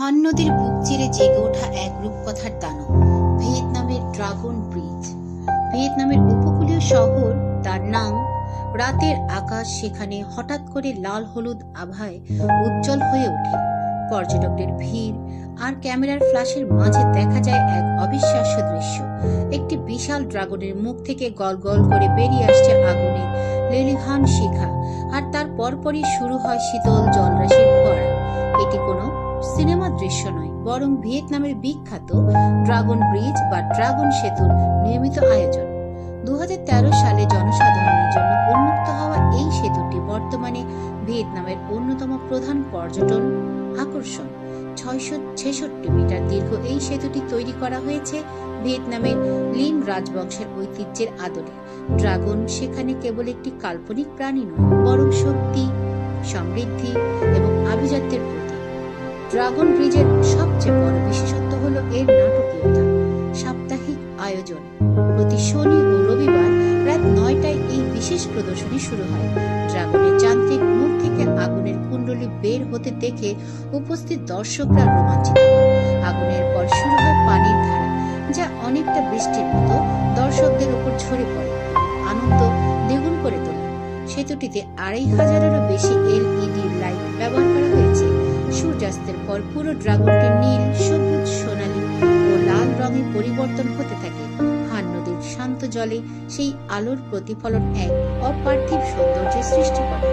হান নদীর বুক চিরে জেগে ওঠা এক রূপকথার দানব ভিয়েতনামের ড্রাগন ব্রিজ। ভিয়েতনামের উপকূলীয় শহর দার নাং। রাতের আকাশ সেখানে হঠাৎ করে লাল হলুদ আভায় উজ্জ্বল হয়ে ওঠে। পর্যটকদের ভিড় আর ক্যামেরার ফ্ল্যাশের মাঝে দেখা যায় এক অবিশ্বাস্য দৃশ্য। একটি বিশাল ড্রাগনের মুখ থেকে গল গল করে বেরিয়ে আসছে আগুনের লেলিহান শিখা, আর তার পরপরই শুরু হয় শীতল জলরাশির ফোয়ারা। এটি কোনো সিনেমার দৃশ্য নয়, বরং ভিয়েতনামের বিখ্যাত ড্রাগন ব্রিজ বা ড্রাগন সেতুর নিয়মিত আয়োজন। 2013 সালে জনসাধারণের জন্য উন্মুক্ত হওয়া এই সেতুটি বর্তমানে ভিয়েতনামের অন্যতম প্রধান পর্যটন আকর্ষণ। 666 মিটার দীর্ঘ এই সেতুটি তৈরি করা হয়েছে ভিয়েতনামের লিম রাজবংশের ঐতিহ্যের আদলে। ড্রাগন সেখানে কেবল একটি কাল্পনিক প্রাণী নয়, বরং শক্তি, সমৃদ্ধি এবং আভিজাত্যের প্রতীক। ড্রাগন ব্রিজের সবচেয়ে বড় বিশেষত্ব হলো এর নাটকীয়তা। সাপ্তাহিক আয়োজন। প্রতি শনি ও রবিবার রাত 9টায় এই বিশেষ প্রদর্শনী শুরু হয়। ড্রাগনের যান্ত্রিক মুখ থেকে আগুনের কুণ্ডলী বের হতে দেখে উপস্থিত দর্শকরা রোমাঞ্চিত হয়। আগুনের পর শুরু হয় পানির ধারা, যা অনেকটা বৃষ্টির মতো দর্শকদের উপর ঝরে পড়ে, আনন্দ দ্বিগুণ করে তোলে। সেতুটিতে 2500-এরও বেশি LED লাইট ব্যবহার করা হয়েছে। সূর্যাস্তের পর পুরো ড্রাগনটি নীল, সবুজ, সোনালী ও লাল রঙে পরিবর্তন হতে থাকে। হান নদীর শান্ত জলে সেই আলোর প্রতিফলন এক অপার্থিব সৌন্দর্যের সৃষ্টি করে।